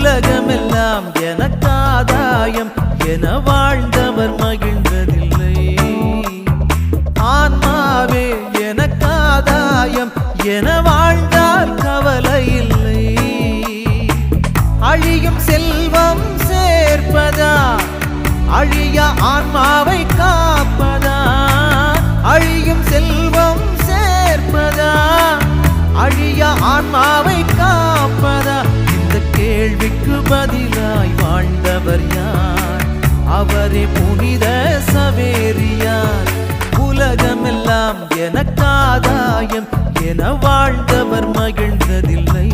உலகமெல்லாம் எனக்காதாயம் என வாழ்ந்தவர் மகிழ்ந்ததில்லை. ஆன்மாவே எனக்காதாயம் என வாழ்ந்தால் கவலை இல்லை. அழியும் செல்வம் சேர்ப்பதா அழிய ஆன்மாவை காப்பதா? அழியும் செல்வம் சேர்ப்பதா அழிய ஆன்மாவை காப்பதா? இந்த கேள்விக்கு பதிலாய் வாழ்ந்தவர் யார்? அவரே புனித சவேரியார். உலகமெல்லாம் எனக்காதாயம் என வாழ்ந்தவர் மகிழ்ந்ததில்லை.